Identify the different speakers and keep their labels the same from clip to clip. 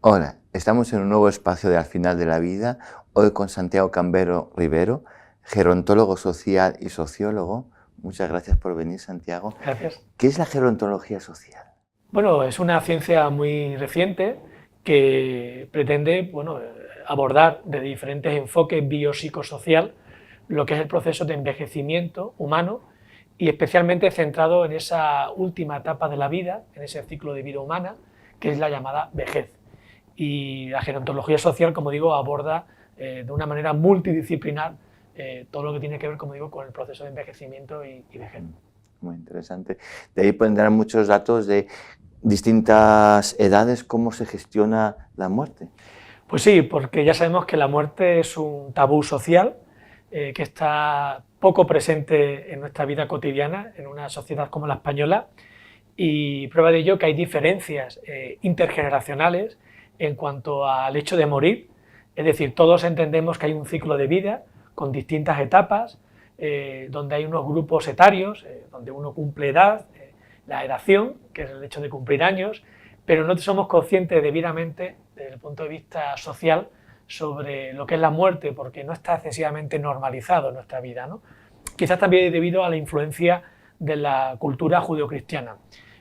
Speaker 1: Hola, estamos en un nuevo espacio de Al Final de la Vida, hoy con Santiago Cambero Rivero, gerontólogo social y sociólogo. Muchas gracias por venir, Santiago.
Speaker 2: Gracias.
Speaker 1: ¿Qué es la gerontología social?
Speaker 2: Bueno, es una ciencia muy reciente que pretende abordar de diferentes enfoques biopsicosocial lo que es el proceso de envejecimiento humano y especialmente centrado en esa última etapa de la vida, en ese ciclo de vida humana, que es la llamada vejez. Y la gerontología social, como digo, aborda de una manera multidisciplinar todo lo que tiene que ver, como digo, con el proceso de envejecimiento y vejez.
Speaker 1: Muy interesante. De ahí pondrán muchos datos de distintas edades, cómo se gestiona la muerte.
Speaker 2: Pues sí, porque ya sabemos que la muerte es un tabú social que está poco presente en nuestra vida cotidiana, en una sociedad como la española, y prueba de ello que hay diferencias intergeneracionales en cuanto al hecho de morir, es decir, todos entendemos que hay un ciclo de vida con distintas etapas, donde hay unos grupos etarios, donde uno cumple edad, la edación, que es el hecho de cumplir años, pero no somos conscientes debidamente, desde el punto de vista social, sobre lo que es la muerte, porque no está excesivamente normalizado en nuestra vida, ¿no? Quizás también debido a la influencia de la cultura judeocristiana.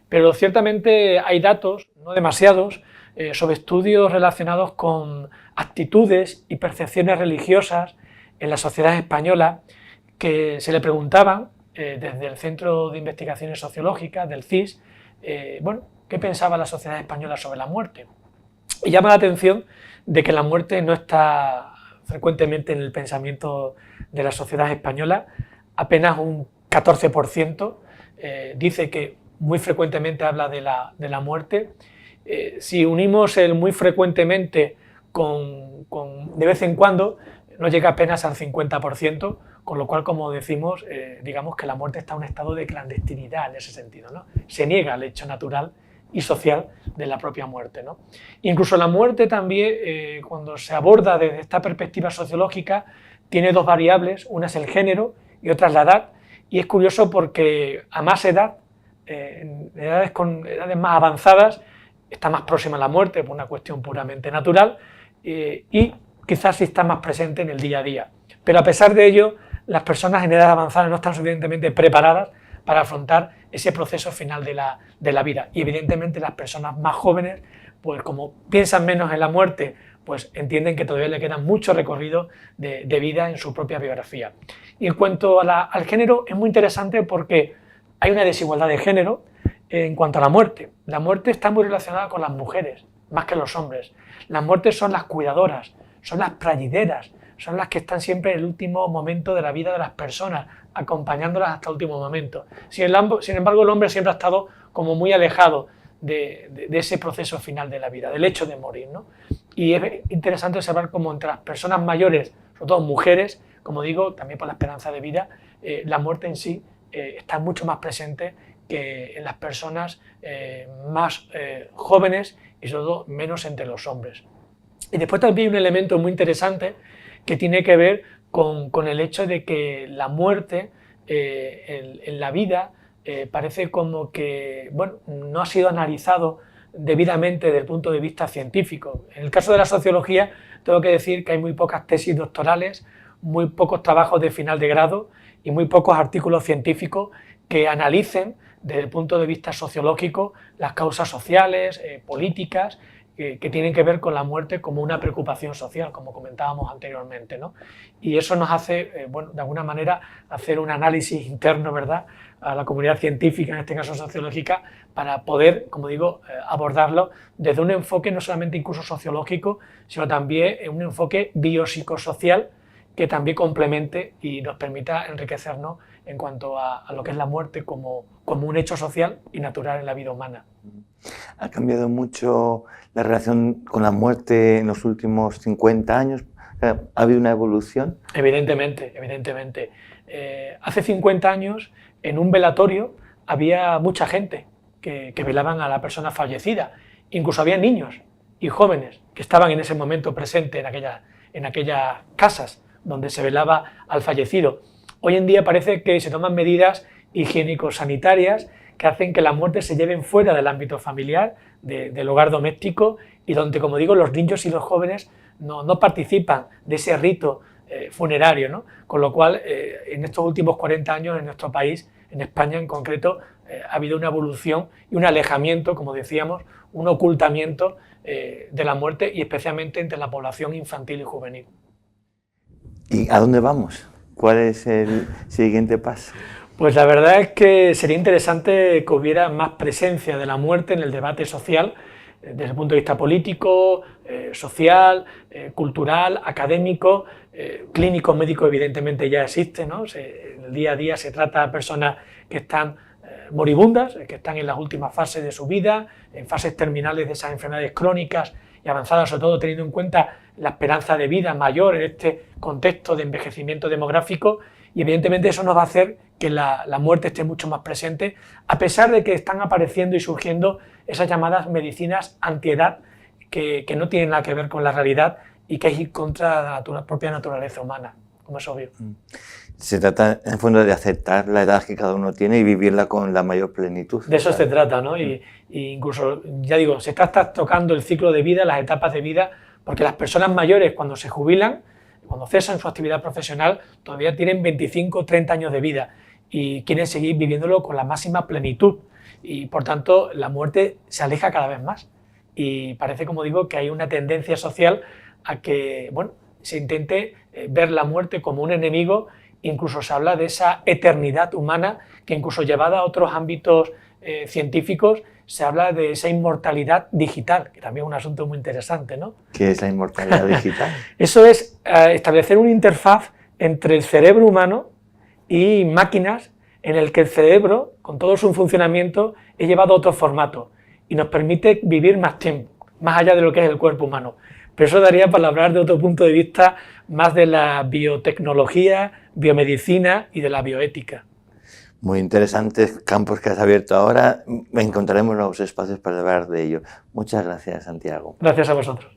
Speaker 2: Pero ciertamente hay datos, no demasiados, sobre estudios relacionados con actitudes y percepciones religiosas en la sociedad española que se le preguntaban desde el Centro de Investigaciones Sociológicas, del CIS, qué pensaba la sociedad española sobre la muerte. Y llama la atención de que la muerte no está frecuentemente en el pensamiento de la sociedad española, apenas un 14% dice que muy frecuentemente habla de la muerte. Si unimos el muy frecuentemente con de vez en cuando, no llega apenas al 50%, con lo cual, como decimos, digamos que la muerte está en un estado de clandestinidad en ese sentido, ¿no? Se niega el hecho natural y social de la propia muerte, ¿no? Incluso la muerte también, cuando se aborda desde esta perspectiva sociológica, tiene dos variables, una es el género y otra es la edad, y es curioso porque a más edad, en edades más avanzadas, está más próxima a la muerte por una cuestión puramente natural y quizás sí está más presente en el día a día. Pero a pesar de ello, las personas en edad avanzada no están suficientemente preparadas para afrontar ese proceso final de la vida. Y evidentemente las personas más jóvenes, pues como piensan menos en la muerte, pues entienden que todavía le queda mucho recorrido de vida en su propia biografía. Y en cuanto al género, es muy interesante porque hay una desigualdad de género en cuanto a la muerte. La muerte está muy relacionada con las mujeres, más que los hombres. Las muertes son las cuidadoras, son las plañideras, son las que están siempre en el último momento de la vida de las personas, acompañándolas hasta el último momento. Sin embargo, el hombre siempre ha estado como muy alejado de ese proceso final de la vida, del hecho de morir, ¿no? Y es interesante observar cómo entre las personas mayores, sobre todo mujeres, como digo, también por la esperanza de vida, la muerte en sí está mucho más presente que en las personas más jóvenes y sobre todo menos entre los hombres. Y después también hay un elemento muy interesante que tiene que ver con el hecho de que la muerte en la vida parece como que no ha sido analizado debidamente desde el punto de vista científico. En el caso de la sociología tengo que decir que hay muy pocas tesis doctorales, muy pocos trabajos de final de grado y muy pocos artículos científicos que analicen desde el punto de vista sociológico las causas sociales, políticas, que tienen que ver con la muerte como una preocupación social, como comentábamos anteriormente, ¿no? Y eso nos hace, de alguna manera, hacer un análisis interno, ¿verdad?, a la comunidad científica, en este caso sociológica, para poder, como digo, abordarlo desde un enfoque no solamente incluso sociológico, sino también un enfoque biopsicosocial que también complemente y nos permita enriquecernos en cuanto a lo que es la muerte como un hecho social y natural en la vida humana.
Speaker 1: ¿Ha cambiado mucho la relación con la muerte en los últimos 50 años? ¿Ha habido una evolución?
Speaker 2: Evidentemente, evidentemente. Hace 50 años, en un velatorio, había mucha gente que velaban a la persona fallecida. Incluso había niños y jóvenes que estaban en ese momento presentes en aquellas casas donde se velaba al fallecido. Hoy en día parece que se toman medidas higiénico-sanitarias que hacen que la muerte se lleven fuera del ámbito familiar, del hogar doméstico, y donde, como digo, los niños y los jóvenes no participan de ese rito funerario, ¿no? Con lo cual, en estos últimos 40 años en nuestro país, en España en concreto, ha habido una evolución y un alejamiento, como decíamos, un ocultamiento de la muerte, y especialmente entre la población infantil y juvenil.
Speaker 1: ¿Y a dónde vamos? ¿Cuál es el siguiente paso?
Speaker 2: Pues la verdad es que sería interesante que hubiera más presencia de la muerte en el debate social, desde el punto de vista político, social, cultural, académico, clínico, médico evidentemente ya existe, ¿no? En el día a día se trata a personas que están moribundas, que están en las últimas fases de su vida, en fases terminales de esas enfermedades crónicas y avanzadas, sobre todo teniendo en cuenta la esperanza de vida mayor en este contexto de envejecimiento demográfico, y evidentemente eso nos va a hacer que la muerte esté mucho más presente, a pesar de que están apareciendo y surgiendo esas llamadas medicinas antiedad que no tienen nada que ver con la realidad y que es ir contra la propia naturaleza humana, como es obvio.
Speaker 1: Se trata, en el fondo, de aceptar la edad que cada uno tiene y vivirla con la mayor plenitud.
Speaker 2: De eso se trata, ¿no? Y incluso, ya digo, se está tocando el ciclo de vida, las etapas de vida, porque las personas mayores, cuando se jubilan, cuando cesan su actividad profesional, todavía tienen 25 o 30 años de vida y quieren seguir viviéndolo con la máxima plenitud. Y, por tanto, la muerte se aleja cada vez más. Y parece, como digo, que hay una tendencia social a que, bueno, se intente ver la muerte como un enemigo. Incluso se habla de esa eternidad humana que, incluso llevada a otros ámbitos científicos, se habla de esa inmortalidad digital, que también es un asunto muy interesante, ¿no?
Speaker 1: ¿Qué es la inmortalidad digital?
Speaker 2: Eso es establecer una interfaz entre el cerebro humano y máquinas, en el que el cerebro, con todo su funcionamiento, es llevado a otro formato y nos permite vivir más tiempo, más allá de lo que es el cuerpo humano. Pero eso daría para hablar de otro punto de vista más de la biotecnología, biomedicina y de la bioética.
Speaker 1: Muy interesantes campos que has abierto ahora. Encontraremos nuevos espacios para hablar de ello. Muchas gracias, Santiago.
Speaker 2: Gracias a vosotros.